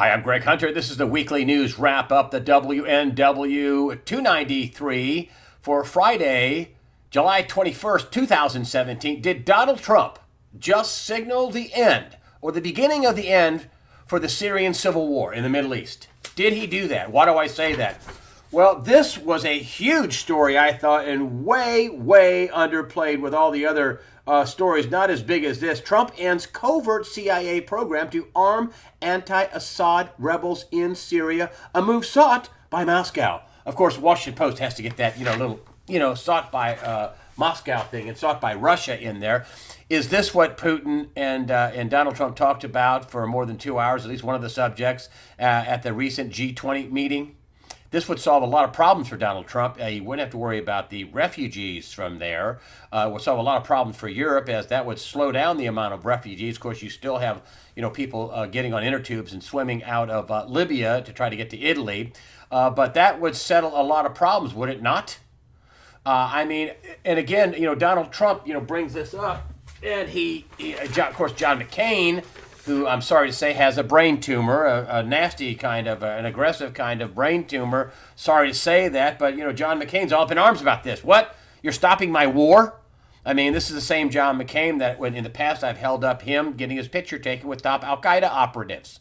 Hi, I'm Greg Hunter. This is the weekly news wrap up, the WNW 293 for Friday, July 21st, 2017. Did Donald Trump just signal the end or the beginning of the end for the Syrian civil war in the Middle East? Did he do that? Why do I say that? Well, this was a huge story, I thought, and way underplayed with all the other stories, not as big as this. Trump ends covert CIA program to arm anti-Assad rebels in Syria, a move sought by Moscow. Of course, Washington Post has to get that, sought by Moscow thing and sought by Russia in there. Is this what Putin and Donald Trump talked about for more than 2 hours, at least one of the subjects, at the recent G20 meeting? This would solve a lot of problems for Donald Trump. He wouldn't have to worry about the refugees from there. It would solve a lot of problems for Europe, as that would slow down the amount of refugees. Of course, you still have people getting on inner tubes and swimming out of Libya to try to get to Italy. But that would settle a lot of problems, would it not? And again, Donald Trump, brings this up, and of course, John McCain, who I'm sorry to say has a brain tumor, a nasty kind of, an aggressive kind of brain tumor. Sorry to say that, but John McCain's all up in arms about this. What? You're stopping my war? I mean, this is the same John McCain that when in the past I've held up him getting his picture taken with top Al Qaeda operatives,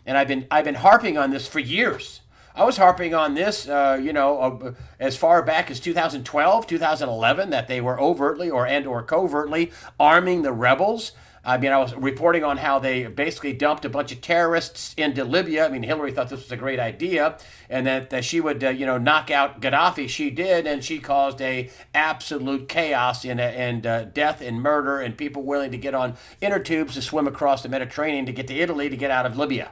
and I've been harping on this for years. I was harping on this, as far back as 2012, 2011, that they were overtly or covertly arming the rebels. I was reporting on how they basically dumped a bunch of terrorists into Libya. Hillary thought this was a great idea, and that she would, knock out Gaddafi. She did, and she caused a absolute chaos and death and murder, and people willing to get on inner tubes to swim across the Mediterranean to get to Italy to get out of Libya.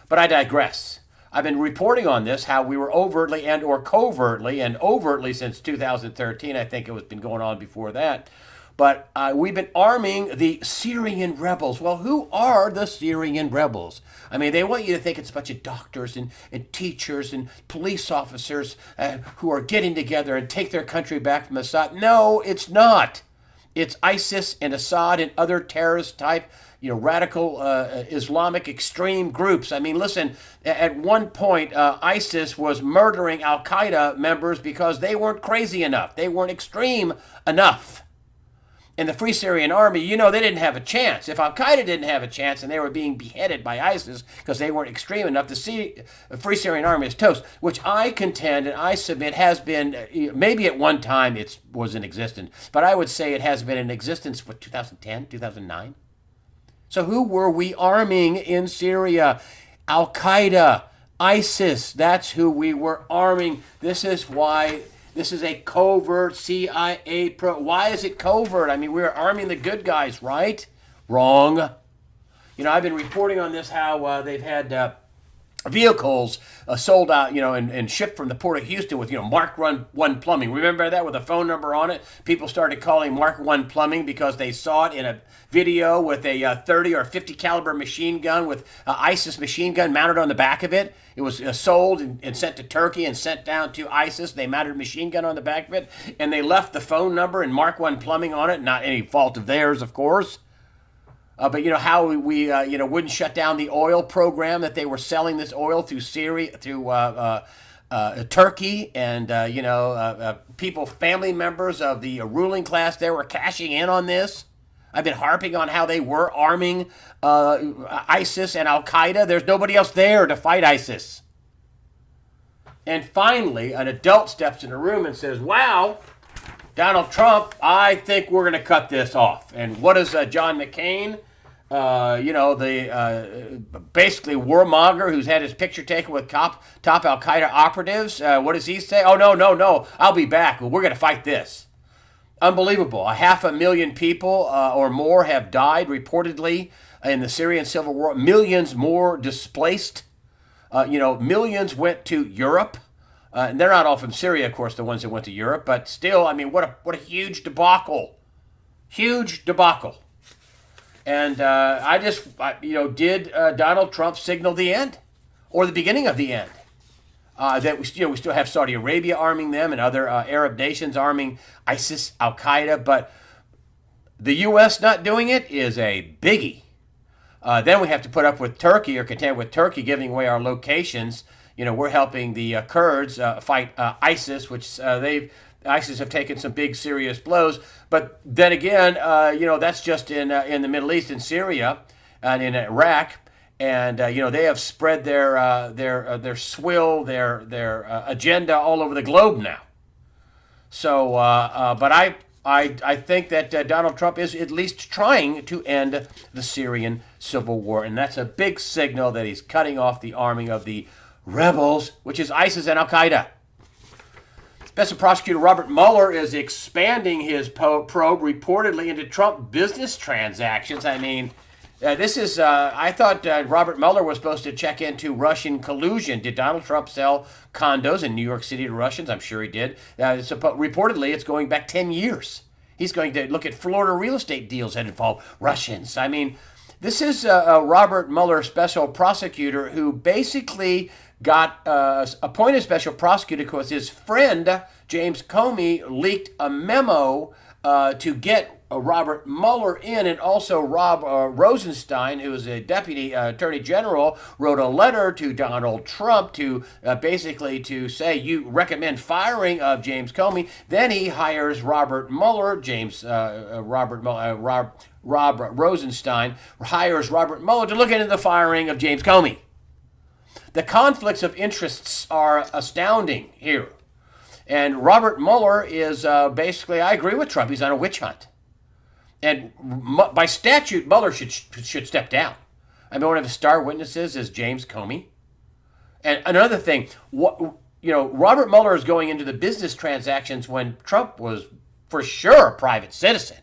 But I digress. I've been reporting on this, how we were overtly and or covertly, and overtly since 2013. I think it was been going on before that. But we've been arming the Syrian rebels. Well, who are the Syrian rebels? They want you to think it's a bunch of doctors and teachers and police officers who are getting together and take their country back from Assad. No, it's not. It's ISIS and Assad and other terrorist type, radical Islamic extreme groups. Listen, at one point, ISIS was murdering Al Qaeda members because they weren't crazy enough. They weren't extreme enough. And the Free Syrian Army, they didn't have a chance. If Al Qaeda didn't have a chance and they were being beheaded by ISIS because they weren't extreme enough, the Free Syrian Army is toast, which I contend and I submit has been, maybe at one time it was in existence, but I would say it has been in existence for 2010, 2009. So who were we arming in Syria? Al Qaeda, ISIS, that's who we were arming. This is why. This is a covert CIA Why is it covert? We're arming the good guys, right? Wrong. I've been reporting on this, how they've had vehicles sold out, and shipped from the port of Houston with, Mark 1 Plumbing. Remember that, with a phone number on it? People started calling Mark 1 Plumbing because they saw it in a video with a 30 or 50 caliber machine gun with an ISIS machine gun mounted on the back of it. It was sold and sent to Turkey and sent down to ISIS. They mounted a machine gun on the back of it, and they left the phone number and Mark 1 Plumbing on it. Not any fault of theirs, of course. But how we wouldn't shut down the oil program, that they were selling this oil through Syria, through Turkey, and people, family members of the ruling class there were cashing in on this. I've been harping on how they were arming ISIS and Al Qaeda. There's nobody else there to fight ISIS. And finally, an adult steps in the room and says, "Wow, Donald Trump, I think we're going to cut this off." And what does John McCain, the basically warmonger who's had his picture taken with top Al Qaeda operatives, what does he say? "Oh, no, I'll be back. We're going to fight this." Unbelievable. 500,000 people or more have died reportedly in the Syrian civil war. Millions more displaced. Millions went to Europe. And they're not all from Syria, of course, the ones that went to Europe. But still, what a huge debacle. Huge debacle. And did Donald Trump signal the end or the beginning of the end? That we still have Saudi Arabia arming them and other Arab nations arming ISIS, Al Qaeda, but the U.S. not doing it is a biggie. Then we have to put up with Turkey or contend with Turkey giving away our locations. We're helping the Kurds fight ISIS, which ISIS have taken some big serious blows. But then again, that's just in the Middle East, in Syria, and in Iraq. And they have spread their swill, their agenda all over the globe now. So, but I think that Donald Trump is at least trying to end the Syrian civil war, and that's a big signal that he's cutting off the arming of the rebels, which is ISIS and Al Qaeda. Special Prosecutor Robert Mueller is expanding his probe reportedly into Trump business transactions. I mean, this is, I thought Robert Mueller was supposed to check into Russian collusion. Did Donald Trump sell condos in New York City to Russians? I'm sure he did. Reportedly, it's going back 10 years. He's going to look at Florida real estate deals that involve Russians. I mean, this is Robert Mueller, special prosecutor, who basically got appointed special prosecutor because his friend, James Comey, leaked a memo to get Robert Mueller in, and also Rob Rosenstein, who is a deputy attorney general, wrote a letter to Donald Trump to basically to say you recommend firing of James Comey. Then he hires Robert Mueller. Rob Rosenstein hires Robert Mueller to look into the firing of James Comey. The conflicts of interests are astounding here. And Robert Mueller is basically, I agree with Trump, he's on a witch hunt. And by statute, Mueller should step down. I mean, one of his star witnesses is James Comey. And another thing, Robert Mueller is going into the business transactions when Trump was for sure a private citizen.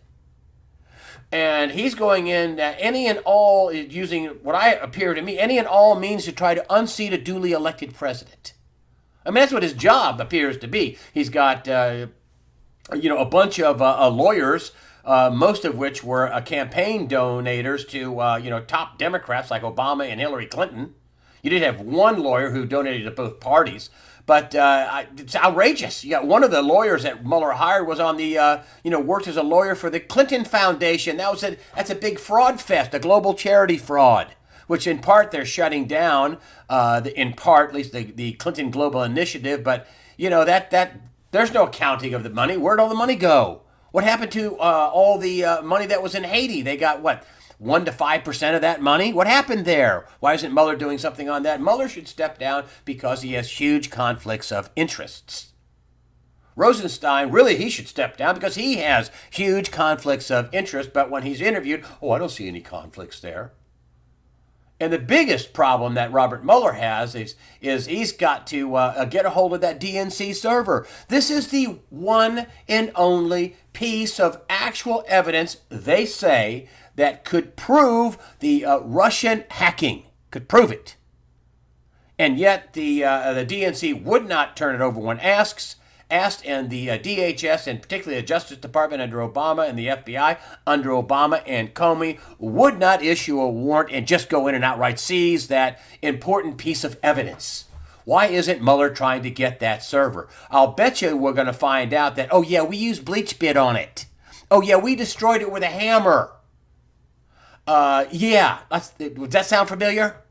And he's going in any and all, using what appear to me, any and all means to try to unseat a duly elected president. I mean, that's what his job appears to be. He's got, a bunch of lawyers, most of which were campaign donators to, top Democrats like Obama and Hillary Clinton. You did have one lawyer who donated to both parties, but it's outrageous. You got one of the lawyers that Mueller hired was on the, worked as a lawyer for the Clinton Foundation. That's a big fraud fest, a global charity fraud, which in part they're shutting down, in part, at least the Clinton Global Initiative. But, that there's no accounting of the money. Where'd all the money go? What happened to all the money that was in Haiti? They got, 1 to 5% of that money? What happened there? Why isn't Mueller doing something on that? Mueller should step down because he has huge conflicts of interests. Rosenstein, really, he should step down because he has huge conflicts of interest, but when he's interviewed, I don't see any conflicts there. And the biggest problem that Robert Mueller has is he's got to get a hold of that DNC server. This is the one and only piece of actual evidence, they say, that could prove the Russian hacking, could prove it. And yet the DNC would not turn it over when asked, and the DHS, and particularly the Justice Department under Obama and the FBI under Obama and Comey, would not issue a warrant and just go in and outright seize that important piece of evidence. Why isn't Mueller trying to get that server? I'll bet you we're going to find out that, we used BleachBit on it. We destroyed it with a hammer. Does that sound familiar?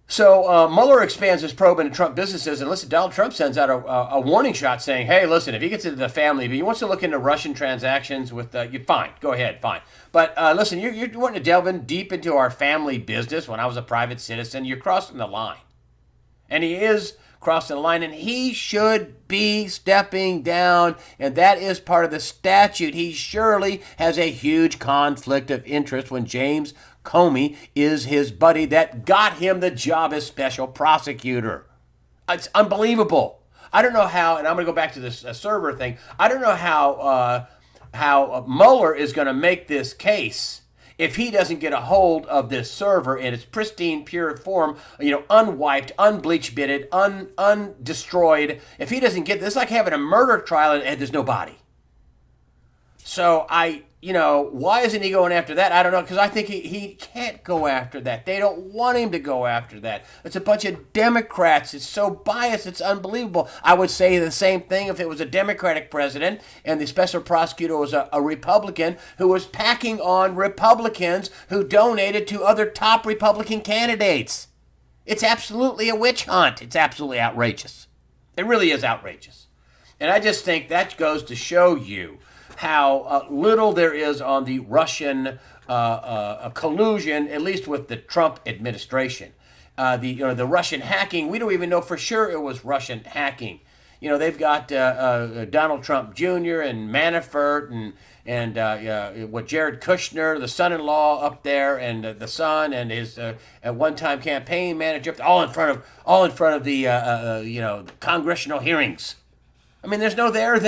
So Mueller expands his probe into Trump businesses, and listen, Donald Trump sends out a warning shot saying, hey, listen, if he gets into the family, if he wants to look into Russian transactions with, fine, go ahead, fine. But listen, you're wanting to delve in deep into our family business when I was a private citizen, you're crossing the line. And he is crossing the line, and he should be stepping down, and that is part of the statute. He surely has a huge conflict of interest when James Comey is his buddy that got him the job as special prosecutor. It's unbelievable. I don't know how, and I'm going to go back to this server thing. I don't know how Mueller is going to make this case if he doesn't get a hold of this server in its pristine, pure form, unwiped, unbleach-bitted, undestroyed. If he doesn't get this, it's like having a murder trial and there's no body. So why isn't he going after that? I don't know, because I think he can't go after that. They don't want him to go after that. It's a bunch of Democrats. It's so biased, it's unbelievable. I would say the same thing if it was a Democratic president and the special prosecutor was a Republican who was packing on Republicans who donated to other top Republican candidates. It's absolutely a witch hunt. It's absolutely outrageous. It really is outrageous. And I just think that goes to show you how little there is on the Russian collusion, at least with the Trump administration. The Russian hacking, we don't even know for sure it was Russian hacking. They've got Donald Trump Jr. and Manafort and what Jared Kushner, the son-in-law up there, and the son and his at one-time campaign manager, all in front of the congressional hearings. I mean, there's no there.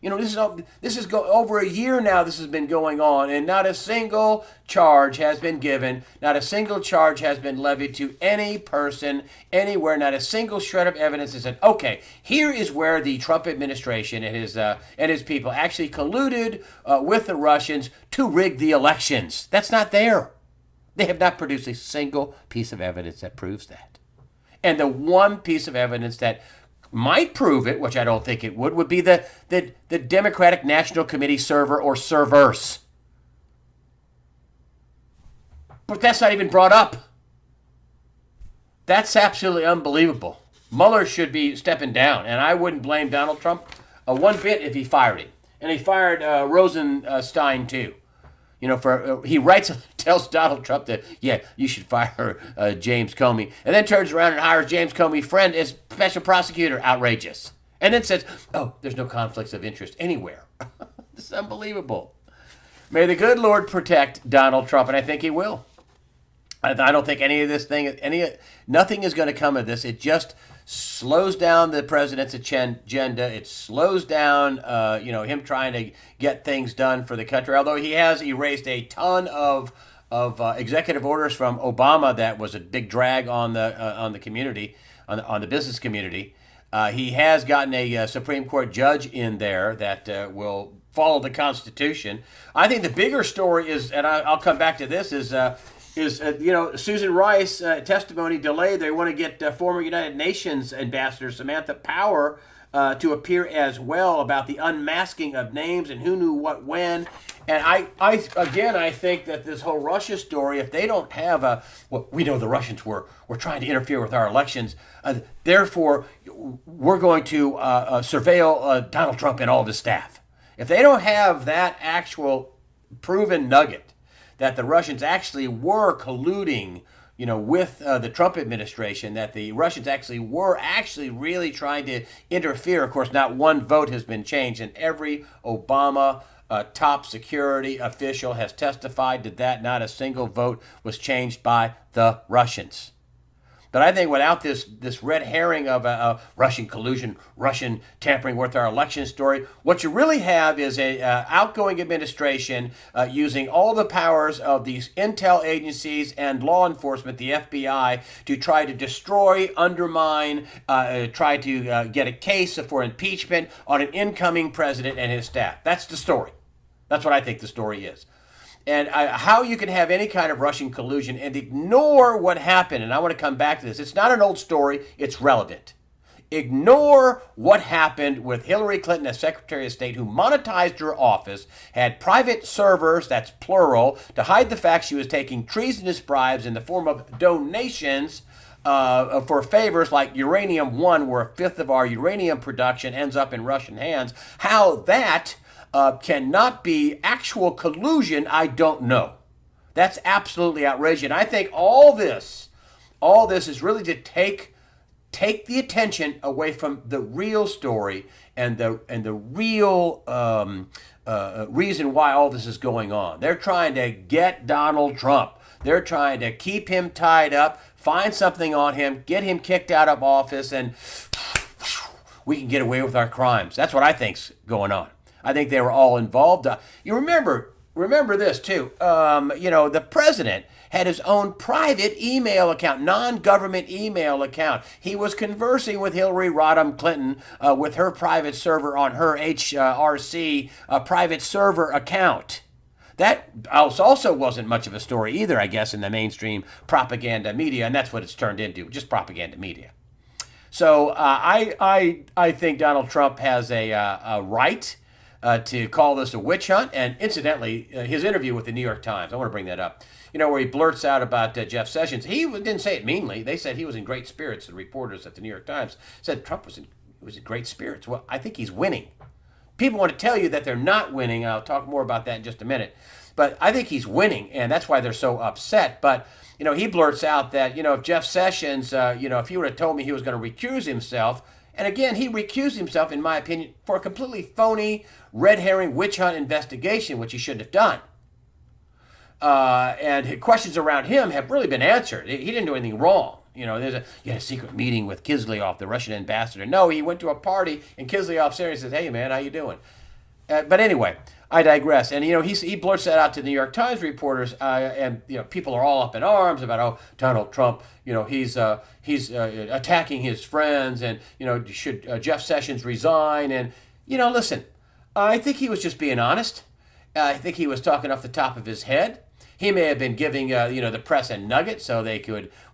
This is over a year now. This has been going on, and not a single charge has been given. Not a single charge has been levied to any person anywhere. Not a single shred of evidence that said, okay, here is where the Trump administration and his people actually colluded with the Russians to rig the elections. That's not there. They have not produced a single piece of evidence that proves that. And the one piece of evidence that might prove it, which I don't think it would be the Democratic National Committee server or servers. But that's not even brought up. That's absolutely unbelievable. Mueller should be stepping down, and I wouldn't blame Donald Trump one bit if he fired him. And he fired Rosenstein too. He tells Donald Trump that, you should fire James Comey, and then turns around and hires James Comey's friend as special prosecutor. Outrageous. And then says, there's no conflicts of interest anywhere. This is unbelievable. May the good Lord protect Donald Trump, and I think he will. I don't think nothing is going to come of this. It just slows down the president's agenda. It slows down, him trying to get things done for the country. Although he has erased a ton of executive orders from Obama that was a big drag on the community, on the business community. He has gotten a Supreme Court judge in there that will follow the Constitution. I think the bigger story is, and I'll come back to this, is Susan Rice testimony delayed. They want to get former United Nations Ambassador Samantha Power to appear as well about the unmasking of names and who knew what when. And I think that this whole Russia story, if they don't have we know the Russians were trying to interfere with our elections, therefore we're going to surveil Donald Trump and all of his staff. If they don't have that actual proven nugget, that the Russians actually were colluding, with the Trump administration, that the Russians were really trying to interfere. Of course, not one vote has been changed, and every Obama top security official has testified to that. Not a single vote was changed by the Russians. But I think without this red herring of a Russian collusion, Russian tampering with our election story, what you really have is a outgoing administration using all the powers of these intel agencies and law enforcement, the FBI, to try to destroy, undermine, try to get a case for impeachment on an incoming president and his staff. That's the story. That's what I think the story is. And how you can have any kind of Russian collusion and ignore what happened, and I want to come back to this. It's not an old story. It's relevant. Ignore what happened with Hillary Clinton as Secretary of State, who monetized her office, had private servers, that's plural, to hide the fact she was taking treasonous bribes in the form of donations for favors like Uranium One, where a fifth of our uranium production ends up in Russian hands. How that cannot be actual collusion, I don't know. That's absolutely outrageous. And I think all this is really to take the attention away from the real story and the real reason why all this is going on. They're trying to get Donald Trump. They're trying to keep him tied up, find something on him, get him kicked out of office, and we can get away with our crimes. That's what I think's going on. I think they were all involved. You remember this too. The president had his own private email account, non-government email account. He was conversing with Hillary Rodham Clinton with her private server on her HRC private server account. That also wasn't much of a story either, I guess, in the mainstream propaganda media, and that's what it's turned into, just propaganda media. So I think Donald Trump has a right to call this a witch hunt. And incidentally, his interview with the New York Times, I want to bring that up, where he blurts out about Jeff Sessions. He didn't say it meanly. They said he was in great spirits. The reporters at the New York Times said Trump was in great spirits. Well, I think he's winning. People want to tell you that they're not winning. I'll talk more about that in just a minute. But I think he's winning, and that's why they're so upset. But, he blurts out that, if Jeff Sessions, if he would have told me he was going to recuse himself, and again, he recused himself, in my opinion, for a completely phony, red herring witch hunt investigation, which he shouldn't have done. And questions around him have really been answered. He didn't do anything wrong. He had a secret meeting with Kislyak, the Russian ambassador. No, he went to a party, and Kislyov's there, and he says, hey, man, how you doing? But anyway, I digress. And, he blurts that out to the New York Times reporters, and, people are all up in arms about, Donald Trump, he's attacking his friends, and, should Jeff Sessions resign? And, listen, I think he was just being honest. I think he was talking off the top of his head. He may have been giving, the press a nugget so they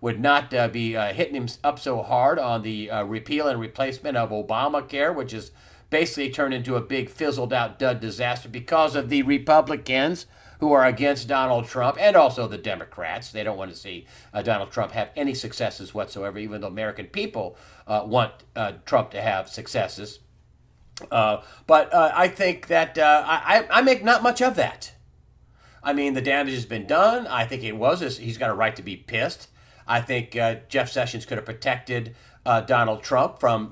would not be hitting him up so hard on the repeal and replacement of Obamacare, which is basically turned into a big fizzled out dud disaster because of the Republicans who are against Donald Trump and also the Democrats. They don't want to see Donald Trump have any successes whatsoever, even though American people want Trump to have successes. But I think that I make not much of that. I mean, the damage has been done. I think he's got a right to be pissed. I think Jeff Sessions could have protected Donald Trump from,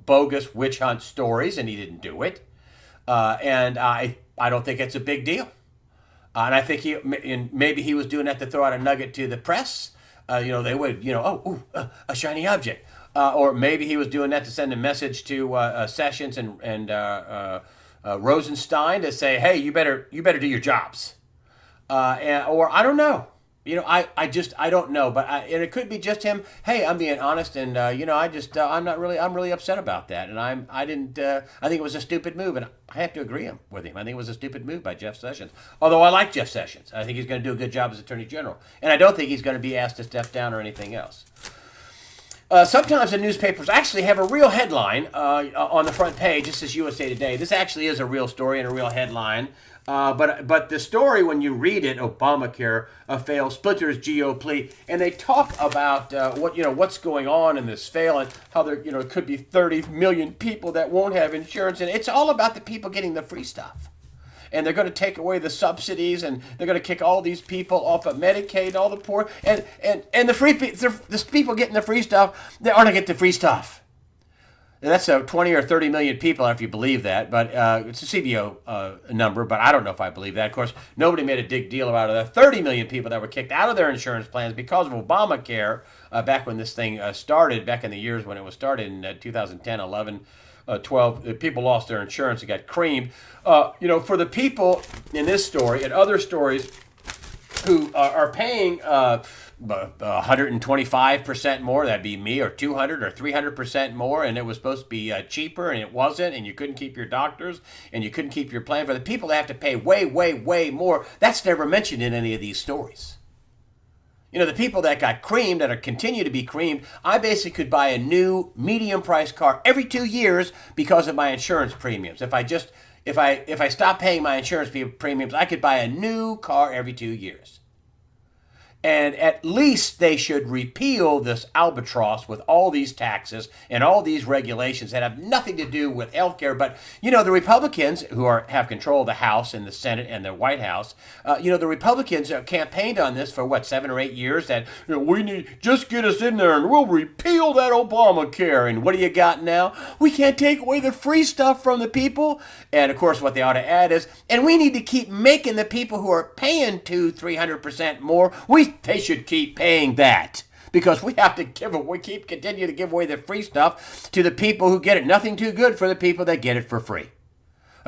bogus witch hunt stories, and he didn't do it. And I don't think it's a big deal. And I think maybe he was doing that to throw out a nugget to the press. They would, a shiny object. Or maybe he was doing that to send a message to Sessions and Rosenstein to say, hey, you better do your jobs. Or I don't know. I don't know, but and it could be just him. Hey, I'm being honest, and I'm really upset about that, and I think it was a stupid move, and I have to agree with him. I think it was a stupid move by Jeff Sessions. Although I like Jeff Sessions, I think he's going to do a good job as Attorney General, and I don't think he's going to be asked to step down or anything else. Sometimes the newspapers actually have a real headline on the front page. This is USA Today. This actually is a real story and a real headline. But the story, when you read it, Obamacare fails, splinters GOP, and they talk about what's going on in this fail and how there it could be 30 million people that won't have insurance, and it's all about the people getting the free stuff. And they're going to take away the subsidies, and they're going to kick all these people off of Medicaid, all the poor, and the people getting the free stuff, they aren't going to get the free stuff. And that's 20 or 30 million people, if you believe that, but it's a CBO number, but I don't know if I believe that. Of course, nobody made a big deal about it. The 30 million people that were kicked out of their insurance plans because of Obamacare back when this thing started, back in the years when it was started in 2010, 11, 12, people lost their insurance and got creamed. For the people in this story and other stories who are paying 125% more, that'd be me, or 200 or 300% more, and it was supposed to be cheaper, and it wasn't, and you couldn't keep your doctors, and you couldn't keep your plan. For the people that have to pay way, way, way more, that's never mentioned in any of these stories. The people that got creamed, that continue to be creamed, I basically could buy a new medium-priced car every 2 years because of my insurance premiums. If I stop paying my insurance premiums, I could buy a new car every 2 years. And at least they should repeal this albatross with all these taxes and all these regulations that have nothing to do with health care. But, the Republicans who have control of the House and the Senate and the White House, the Republicans campaigned on this for, 7 or 8 years, that, we need, just get us in there and we'll repeal that Obamacare. And what do you got now? We can't take away the free stuff from the people. And, of course, what they ought to add is, and we need to keep making the people who are paying 200-300% more, they should keep paying that, because we have to continue to give away the free stuff to the people who get it. Nothing too good for the people that get it for free.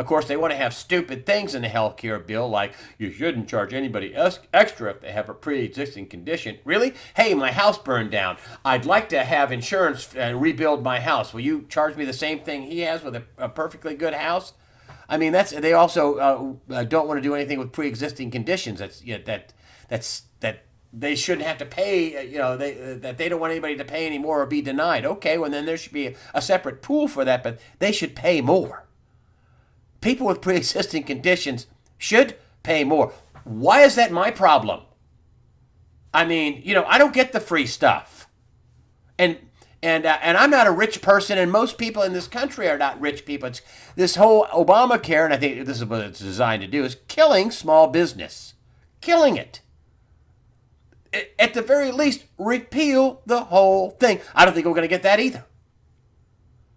Of course, they want to have stupid things in the health care bill, like you shouldn't charge anybody extra if they have a pre-existing condition. Really? Hey, my house burned down. I'd like to have insurance and rebuild my house. Will you charge me the same thing he has with a perfectly good house? I mean, they also don't want to do anything with pre-existing conditions. That they shouldn't have to pay. That they don't want anybody to pay anymore or be denied. Okay, well then there should be a separate pool for that, but they should pay more. People with pre-existing conditions should pay more. Why is that my problem? I mean, I don't get the free stuff, and I'm not a rich person, and most people in this country are not rich people. It's this whole Obamacare, and I think this is what it's designed to do, is killing small business. Killing it. At the very least, repeal the whole thing. I don't think we're going to get that either.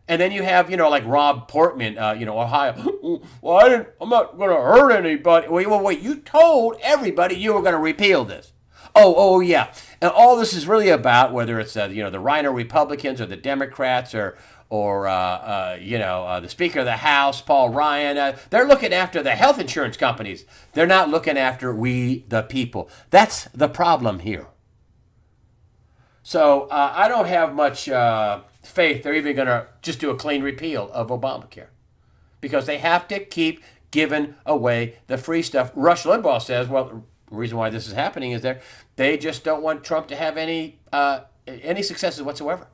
And then you have, like Rob Portman, Ohio. Well, I'm not going to hurt anybody. Wait, you told everybody you were going to repeal this. Oh, yeah. And all this is really about, whether it's, the Rhino Republicans or the Democrats or the Speaker of the House, Paul Ryan, they're looking after the health insurance companies. They're not looking after we, the people. That's the problem here. So I don't have much faith they're even going to just do a clean repeal of Obamacare, because they have to keep giving away the free stuff. Rush Limbaugh says, well, the reason why this is happening is they just don't want Trump to have any successes whatsoever.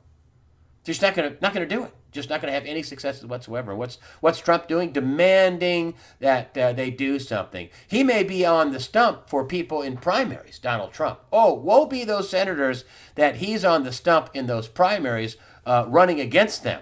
They're just not going to do it. Just not going to have any successes whatsoever. What's Trump doing? Demanding that they do something. He may be on the stump for people in primaries, Donald Trump. Oh, woe be those senators that he's on the stump in those primaries running against them.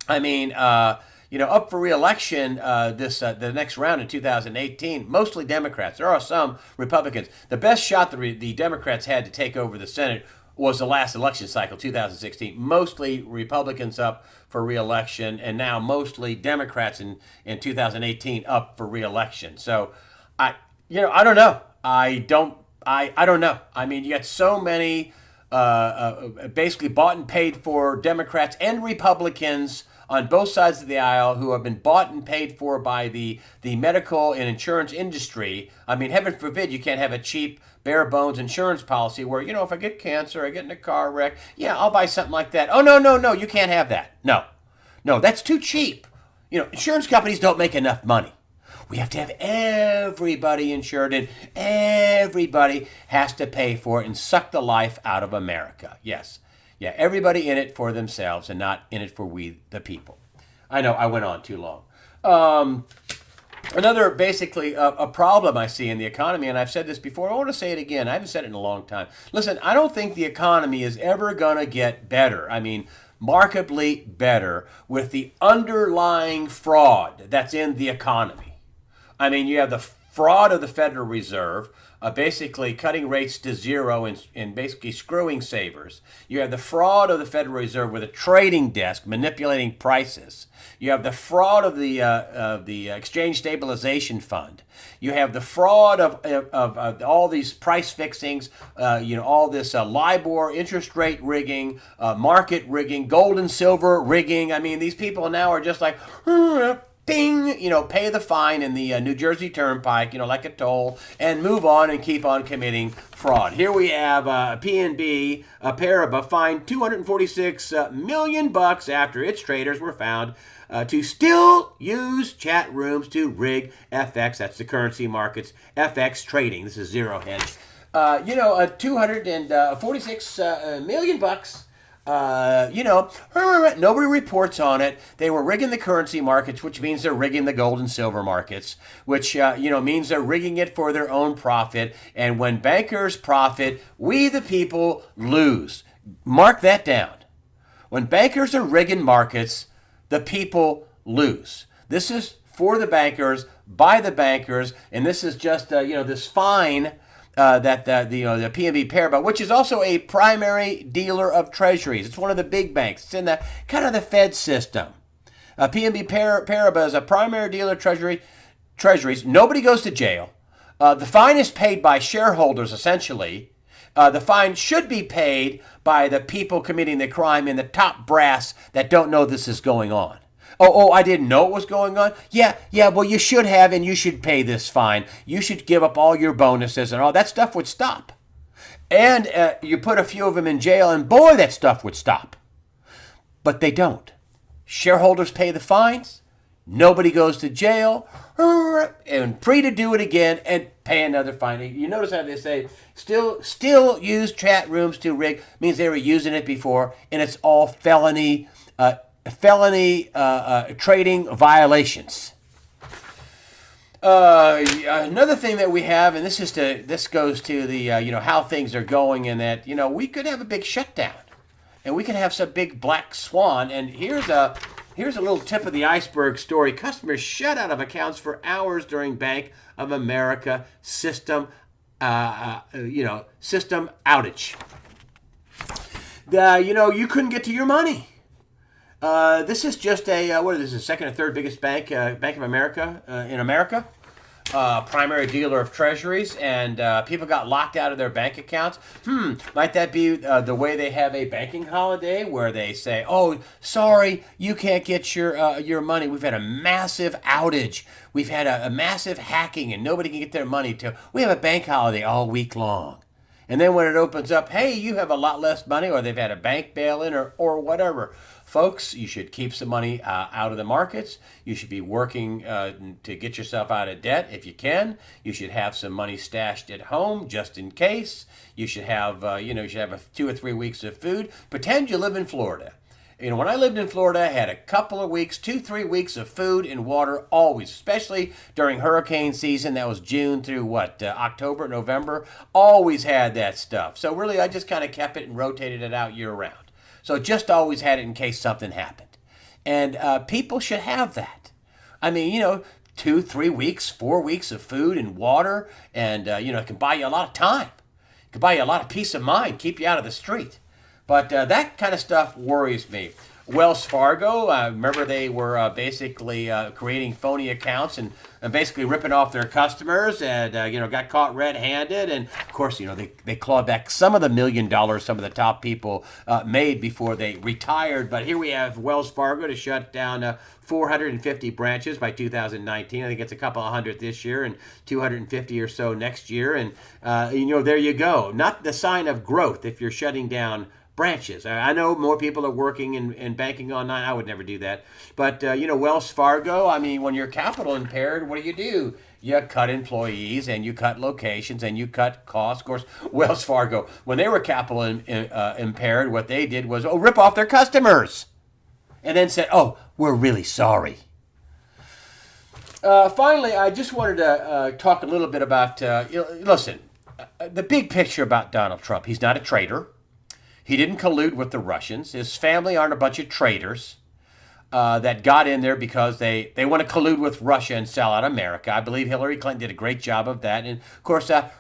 I mean, up for re-election the next round in 2018, mostly Democrats. There are some Republicans. The best shot the Democrats had to take over the Senate was the last election cycle, 2016. Mostly Republicans up for re-election, and now mostly Democrats in 2018 up for re-election. So, I don't know. I don't know. I mean, you got so many basically bought and paid for Democrats and Republicans on both sides of the aisle who have been bought and paid for by the medical and insurance industry. I mean, heaven forbid you can't have a cheap, bare bones insurance policy where, if I get cancer, I get in a car wreck, yeah, I'll buy something like that. Oh, no, you can't have that. No, that's too cheap. Insurance companies don't make enough money. We have to have everybody insured, and everybody has to pay for it and suck the life out of America. Yes. Yeah, everybody in it for themselves and not in it for we, the people. I know I went on too long. Another, basically, a problem I see in the economy, and I've said this before, I want to say it again. I haven't said it in a long time. Listen, I don't think the economy is ever going to get better. I mean, markedly better with the underlying fraud that's in the economy. I mean, you have the fraud of the Federal Reserve, basically cutting rates to zero and basically screwing savers. You have the fraud of the Federal Reserve with a trading desk manipulating prices. You have the fraud of the Exchange Stabilization Fund. You have the fraud of all these price fixings, all this LIBOR interest rate rigging, market rigging, gold and silver rigging. I mean, these people now are just like, ding, pay the fine in the New Jersey Turnpike, like a toll, and move on and keep on committing fraud. Here we have PNB Paribas fined $246 million after its traders were found to still use chat rooms to rig FX. That's the currency markets, FX trading. This is zero hedge. $246 million. Nobody reports on it. They were rigging the currency markets, which means they're rigging the gold and silver markets, which, means they're rigging it for their own profit. And when bankers profit, we, the people, lose. Mark that down. When bankers are rigging markets, the people lose. This is for the bankers, by the bankers, and this is just, this fine that the PNB Paribas, which is also a primary dealer of treasuries. It's one of the big banks. It's in the kind of the Fed system. PNB Paribas is a primary dealer of treasuries. Nobody goes to jail. The fine is paid by shareholders, essentially. The fine should be paid by the people committing the crime in the top brass that don't know this is going on. I didn't know what was going on. Yeah, well, you should have, and you should pay this fine. You should give up all your bonuses and all that stuff would stop. And you put a few of them in jail, and boy, that stuff would stop. But they don't. Shareholders pay the fines. Nobody goes to jail, and free to do it again and pay another fine. You notice how they say still use chat rooms to rig, means they were using it before, and it's all felony trading violations. Another thing that we have, and this goes to the how things are going, and that we could have a big shutdown, and we could have some big black swan. And here's a little tip of the iceberg story. Customers shut out of accounts for hours during Bank of America system outage. You couldn't get to your money. This is just the second or third biggest bank, Bank of America in America. Primary dealer of treasuries, and people got locked out of their bank accounts. Might that be the way they have a banking holiday, where they say, "Oh, sorry, you can't get your money. We've had a massive outage. We've had a massive hacking, and nobody can get their money. We have a bank holiday all week long." And then when it opens up, hey, you have a lot less money, or they've had a bank bail-in or whatever. Folks, you should keep some money out of the markets. You should be working to get yourself out of debt if you can. You should have some money stashed at home just in case. You should have, 2 or 3 weeks of food. Pretend you live in Florida. When I lived in Florida, I had a couple of weeks, 2-3 weeks of food and water always, especially during hurricane season. That was June through October, November. Always had that stuff. So really, I just kind of kept it and rotated it out year round. So just always had it in case something happened. And people should have that. 2-3 weeks, 4 weeks of food and water, and it can buy you a lot of time. It can buy you a lot of peace of mind, keep you out of the street. But that kind of stuff worries me. Wells Fargo, remember they were basically creating phony accounts and basically ripping off their customers, and got caught red-handed. And of course, they clawed back some of the $1 million some of the top people made before they retired. But here we have Wells Fargo to shut down 450 branches by 2019. I think it's a couple of hundred this year and 250 or so next year. And there you go. Not the sign of growth if you're shutting down branches. I know more people are working and banking online. I would never do that. But, Wells Fargo, when you're capital impaired, what do? You cut employees, and you cut locations, and you cut costs. Of course, Wells Fargo, when they were capital impaired, what they did was, rip off their customers. And then said, we're really sorry. Finally, I just wanted to talk a little bit about, listen, the big picture about Donald Trump. He's not a traitor. He didn't collude with the Russians. His family aren't a bunch of traitors that got in there because they want to collude with Russia and sell out America. I believe Hillary Clinton did a great job of that. And, of course, not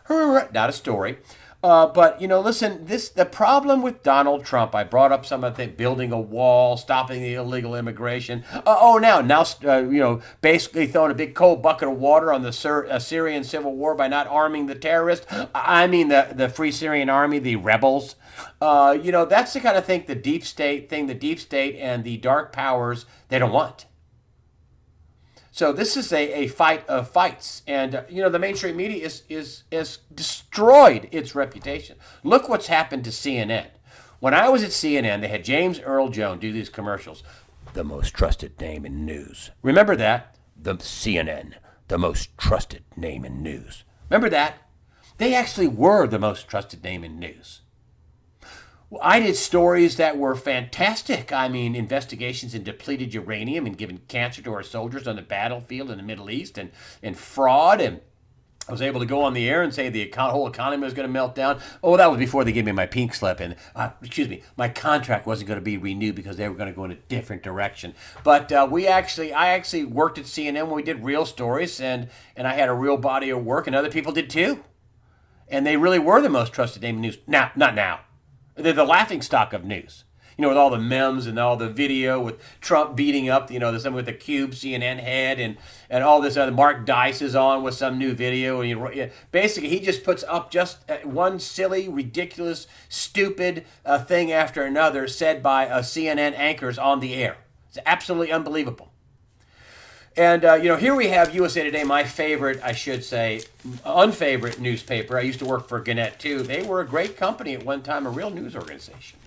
a story. But, listen, the problem with Donald Trump, I brought up some of the building a wall, stopping the illegal immigration. Now, basically throwing a big cold bucket of water on the Syrian civil war by not arming the terrorists. The Free Syrian Army, the rebels. That's the kind of thing the deep state and the dark powers, they don't want. So this is a fight of fights, and the mainstream media is destroyed its reputation. Look what's happened to CNN. When I was at CNN, they had James Earl Jones do these commercials. The most trusted name in news. Remember that? The CNN, the most trusted name in news. Remember that? They actually were the most trusted name in news. I did stories that were fantastic. Investigations in depleted uranium and giving cancer to our soldiers on the battlefield in the Middle East and fraud. And I was able to go on the air and say the whole economy was going to melt down. That was before they gave me my pink slip. And, my contract wasn't going to be renewed because they were going to go in a different direction. But I actually worked at CNN when we did real stories, and I had a real body of work, and other people did too. And they really were the most trusted name in news. Now, not now. They're the laughingstock of news. With all the memes and all the video with Trump beating up, someone with the Cube CNN head and all this other. Mark Dice is on with some new video. And basically, he just puts up just one silly, ridiculous, stupid thing after another said by CNN anchors on the air. It's absolutely unbelievable. And, here we have USA Today, my favorite, I should say, unfavorite newspaper. I used to work for Gannett, too. They were a great company at one time, a real news organization.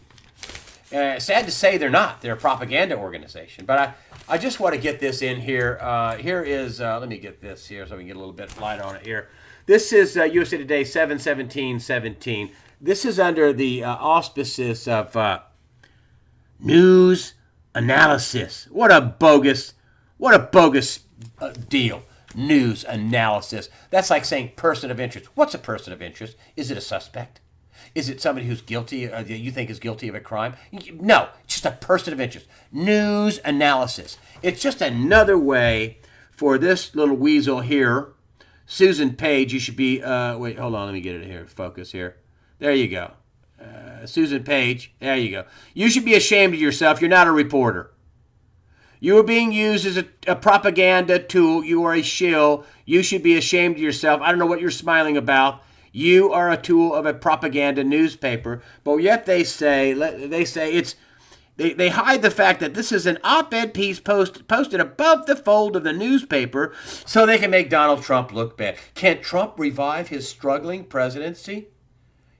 Sad to say they're not. They're a propaganda organization. But I just want to get this in here. Here is, let me get this here so we can get a little bit of light on it here. This is USA Today 7/17/17. This is under the auspices of news analysis. What a bogus deal. News analysis. That's like saying person of interest. What's a person of interest? Is it a suspect? Is it somebody who's guilty, that you think is guilty of a crime? No, it's just a person of interest. News analysis. It's just another way for this little weasel here, Susan Page. You should be, wait, hold on, let me get it here. Focus here. There you go. Susan Page. There you go. You should be ashamed of yourself. You're not a reporter. You are being used as a propaganda tool. You are a shill. You should be ashamed of yourself. I don't know what you're smiling about. You are a tool of a propaganda newspaper. But yet they say it's they hide the fact that this is an op-ed piece posted above the fold of the newspaper so they can make Donald Trump look bad. Can Trump revive his struggling presidency?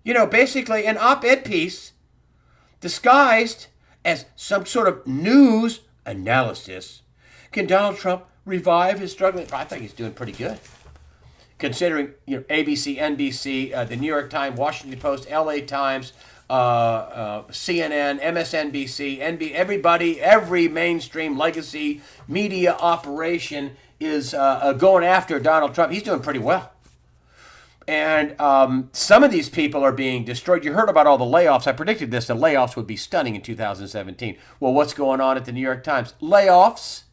Basically an op-ed piece disguised as some sort of news analysis. Can Donald Trump revive his struggling? I think he's doing pretty good, considering ABC, NBC, the New York Times, Washington Post, LA Times, CNN, MSNBC, everybody, every mainstream legacy media operation is going after Donald Trump. He's doing pretty well. And some of these people are being destroyed. You heard about all the layoffs. I predicted this. The layoffs would be stunning in 2017. Well, what's going on at the New York Times? Layoffs.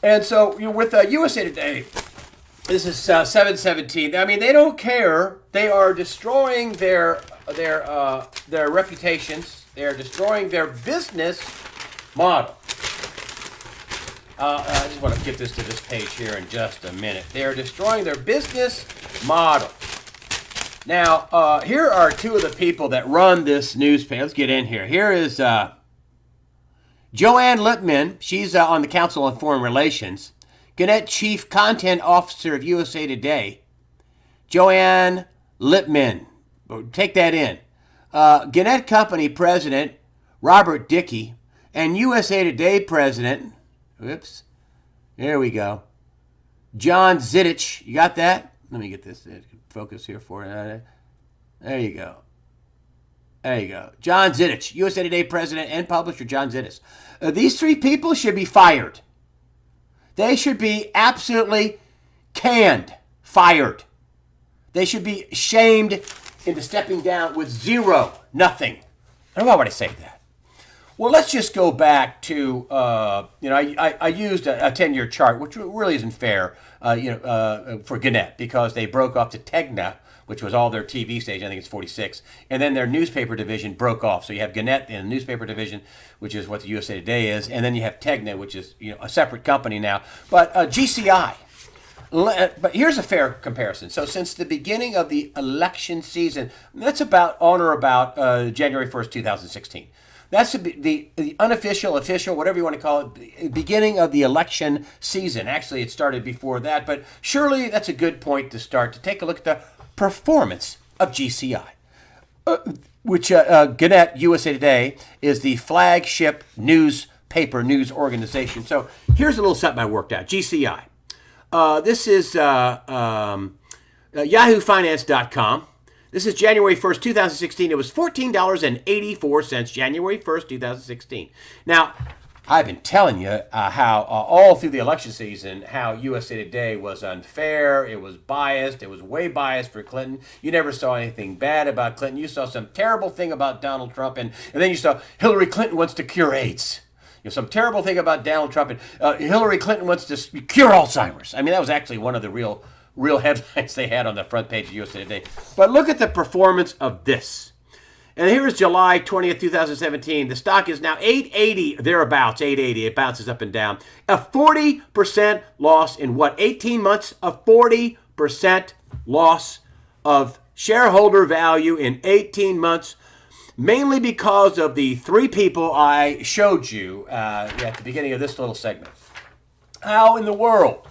And so with USA Today, this is 7/17. I mean, they don't care. They are destroying their reputations. They are destroying their business model. I just want to get this to this page here in just a minute. They are destroying their business model. Now, here are two of the people that run this newspaper. Let's get in here. Here is Joanne Lippman. She's on the Council on Foreign Relations. Gannett Chief Content Officer of USA Today. Joanne Lippman. Take that in. Gannett Company President Robert Dickey and USA Today President... Whoops. There we go. John Zidich. You got that? Let me get this focus here for you. There you go. There you go. John Zidich, USA Today President and publisher John Zidich. These three people should be fired. They should be absolutely canned, fired. They should be shamed into stepping down with nothing. I don't know why would I say that. Well, let's just go back to, I used a 10-year chart, which really isn't fair, for Gannett, because they broke off to Tegna, which was all their TV station. I think it's 46. And then their newspaper division broke off. So you have Gannett in the newspaper division, which is what the USA Today is. And then you have Tegna, which is a separate company now. But GCI. But here's a fair comparison. So since the beginning of the election season, that's about on or about January 1st, 2016. That's the unofficial, official, whatever you want to call it, the beginning of the election season. Actually, it started before that, but surely that's a good point to start to take a look at the performance of GCI, which Gannett USA Today is the flagship news organization. So here's a little something I worked out. GCI. This is YahooFinance.com. This is January 1st, 2016. It was $14.84, January 1st, 2016. Now, I've been telling you how all through the election season, how USA Today was unfair, it was biased, it was way biased for Clinton. You never saw anything bad about Clinton. You saw some terrible thing about Donald Trump, and then you saw Hillary Clinton wants to cure AIDS. Some terrible thing about Donald Trump, and Hillary Clinton wants to cure Alzheimer's. I mean, that was actually one of the real headlines they had on the front page of USA Today. But look at the performance of this. And here is July 20th, 2017. The stock is now $880, thereabouts, $880. It bounces up and down. A 40% loss in what, 18 months? A 40% loss of shareholder value in 18 months. mainly because of the three people I showed you at the beginning of this little segment. How in the world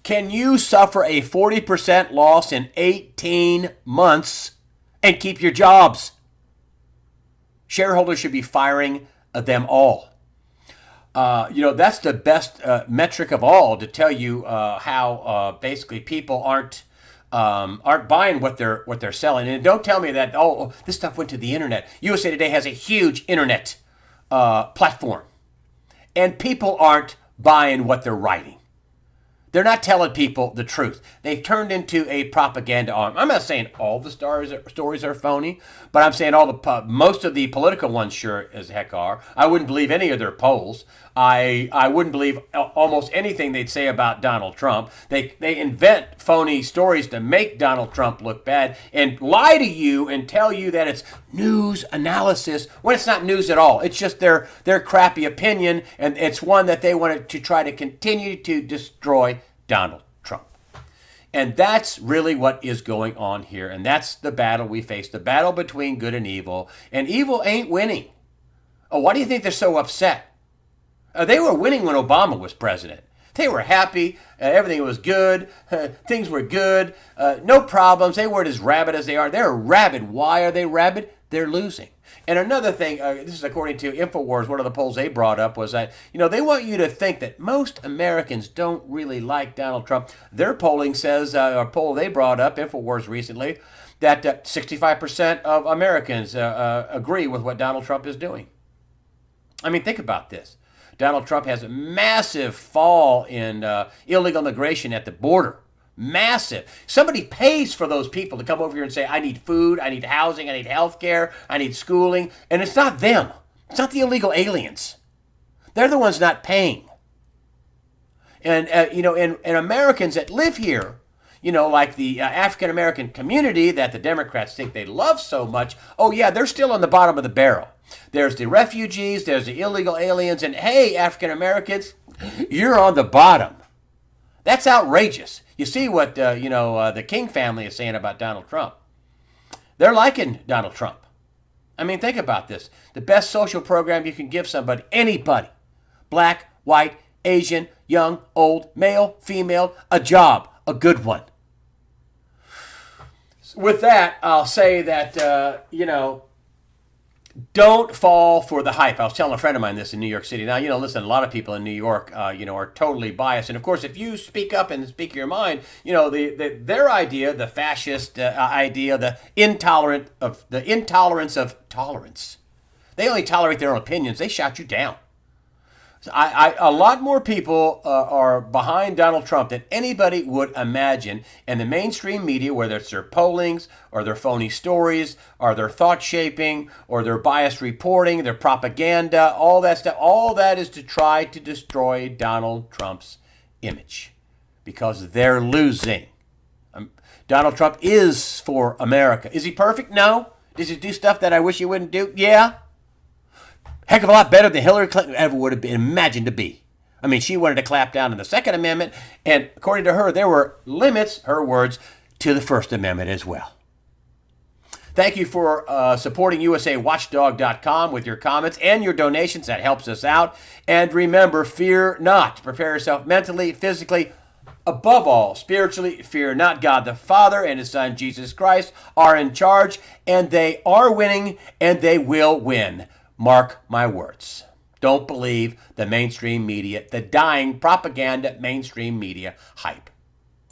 can you suffer a 40% loss in 18 months and keep your jobs? Shareholders should be firing them all. That's the best metric of all to tell you how basically people aren't buying what they're selling. And don't tell me that this stuff went to the internet. USA Today has a huge internet platform, and people aren't buying what they're writing. They're not telling people the truth. They've turned into a propaganda arm. I'm not saying all the stories are phony, but I'm saying most of the political ones sure as heck are. I wouldn't believe any of their polls. I wouldn't believe almost anything they'd say about Donald Trump. They invent phony stories to make Donald Trump look bad and lie to you and tell you that it's news analysis when it's not news at all. It's just their crappy opinion, and it's one that they wanted to try to continue to destroy Donald Trump. And that's really what is going on here. And that's the battle we face, the battle between good and evil. And evil ain't winning. Oh, why do you think they're so upset? They were winning when Obama was president. They were happy. Everything was good. Things were good. No problems. They weren't as rabid as they are. They're rabid. Why are they rabid? They're losing. And another thing, this is according to InfoWars, one of the polls they brought up was that, they want you to think that most Americans don't really like Donald Trump. Their polling says, a poll they brought up, InfoWars recently, that 65% of Americans agree with what Donald Trump is doing. I mean, think about this. Donald Trump has a massive fall in illegal immigration at the border. Massive. Somebody pays for those people to come over here and say, I need food, I need housing, I need health care, I need schooling. And it's not them. It's not the illegal aliens. They're the ones not paying. And, and Americans that live here, like the African-American community that the Democrats think they love so much, oh yeah, they're still on the bottom of the barrel. There's the refugees, there's the illegal aliens, and hey, African-Americans, you're on the bottom. That's outrageous. You see what, the King family is saying about Donald Trump. They're liking Donald Trump. I mean, think about this. The best social program you can give somebody, anybody, black, white, Asian, young, old, male, female, a job, a good one. With that, I'll say that, don't fall for the hype. I was telling a friend of mine this in New York City. Now, listen, a lot of people in New York, are totally biased. And of course, if you speak up and speak your mind, their idea, the fascist idea, the intolerance of tolerance. They only tolerate their own opinions. They shout you down. A lot more people are behind Donald Trump than anybody would imagine. And the mainstream media, whether it's their pollings or their phony stories or their thought shaping or their biased reporting, their propaganda, all that stuff, all that is to try to destroy Donald Trump's image because they're losing. Donald Trump is for America. Is he perfect? No. Does he do stuff that I wish he wouldn't do? Yeah. Heck of a lot better than Hillary Clinton ever would have been imagined to be. I mean, she wanted to clamp down on the Second Amendment, and according to her, there were limits, her words, to the First Amendment as well. Thank you for supporting USAWatchdog.com with your comments and your donations. That helps us out. And remember, fear not. Prepare yourself mentally, physically, above all, spiritually. Fear not. God the Father and His Son, Jesus Christ, are in charge, and they are winning, and they will win. Mark my words. Don't believe the mainstream media, the dying propaganda mainstream media hype.